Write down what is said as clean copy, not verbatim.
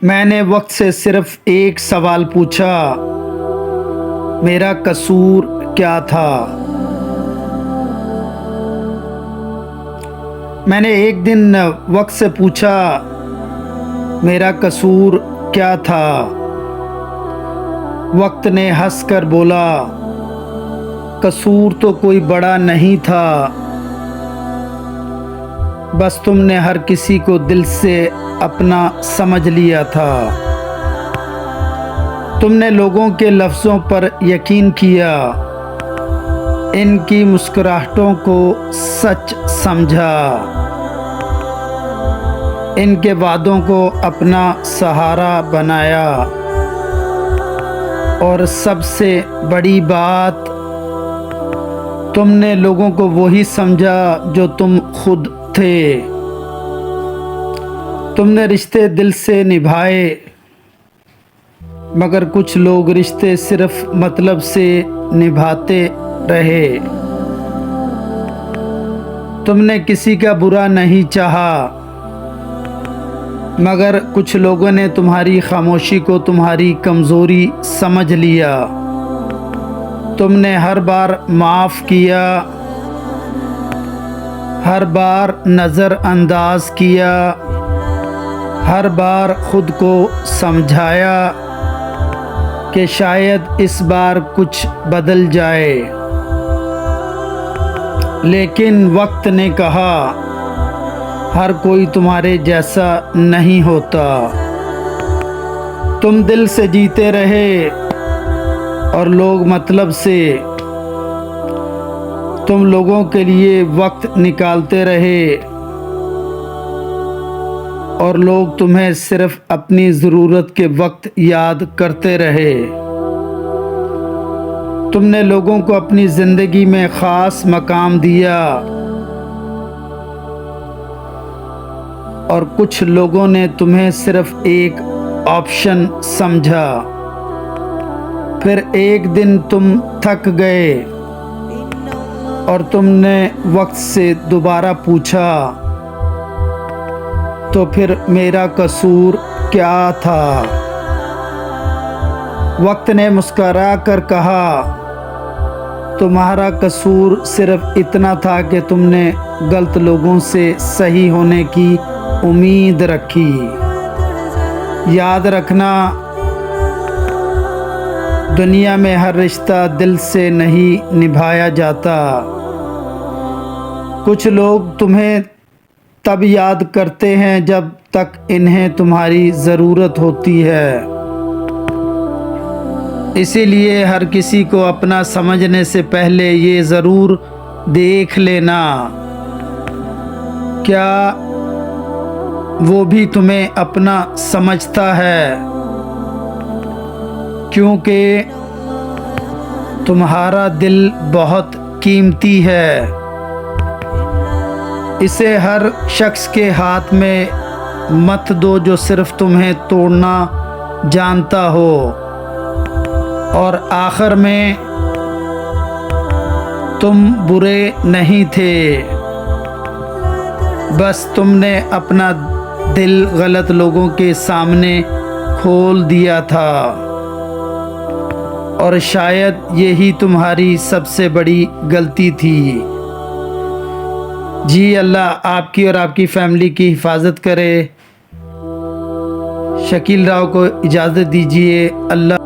मैंने वक्त से सिर्फ एक सवाल पूछा, मेरा कसूर क्या था। मैंने एक दिन वक्त से पूछा, मेरा कसूर क्या था। वक्त ने हंसकर बोला, कसूर तो कोई बड़ा नहीं था, बस तुमने हर किसी को दिल से अपना समझ लिया था। तुमने लोगों के लफ्ज़ों पर यकीन किया, इनकी मुस्कुराहटों को सच समझा, इनके वादों को अपना सहारा बनाया, और सबसे बड़ी बात, तुमने लोगों को वही समझा जो तुम खुद थे। तुमने रिश्ते दिल से निभाए, मगर कुछ लोग रिश्ते सिर्फ मतलब से निभाते रहे। तुमने किसी का बुरा नहीं चाहा, मगर कुछ लोगों ने तुम्हारी खामोशी को तुम्हारी कमज़ोरी समझ लिया। तुमने हर बार माफ़ किया, हर बार नज़रअंदाज किया, हर बार खुद को समझाया कि शायद इस बार कुछ बदल जाए। लेकिन वक्त ने कहा, हर कोई तुम्हारे जैसा नहीं होता। तुम दिल से जीते रहे और लोग मतलब से। तुम लोगों के लिए वक्त निकालते रहे और लोग तुम्हें सिर्फ अपनी ज़रूरत के वक्त याद करते रहे। तुमने लोगों को अपनी ज़िंदगी में ख़ास मकाम दिया और कुछ लोगों ने तुम्हें सिर्फ एक ऑप्शन समझा। फिर एक दिन तुम थक गए और तुमने वक्त से दोबारा पूछा, तो फिर मेरा कसूर क्या था। वक्त ने मुस्करा कर कहा, तुम्हारा कसूर सिर्फ इतना था कि तुमने गलत लोगों से सही होने की उम्मीद रखी। याद रखना, दुनिया में हर रिश्ता दिल से नहीं निभाया जाता। कुछ लोग तुम्हें तब याद करते हैं जब तक इन्हें तुम्हारी ज़रूरत होती है। इसीलिए हर किसी को अपना समझने से पहले ये ज़रूर देख लेना, क्या वो भी तुम्हें अपना समझता है, क्योंकि तुम्हारा दिल बहुत कीमती है। इसे हर शख्स के हाथ में मत दो जो सिर्फ तुम्हें तोड़ना जानता हो। और आखिर में तुम बुरे नहीं थे, बस तुमने अपना दिल गलत लोगों के सामने खोल दिया था, और शायद यही तुम्हारी सबसे बड़ी गलती थी। जी, अल्लाह आपकी और आपकी फैमिली की हिफाजत करे। शकील राव को इजाज़त दीजिए। अल्लाह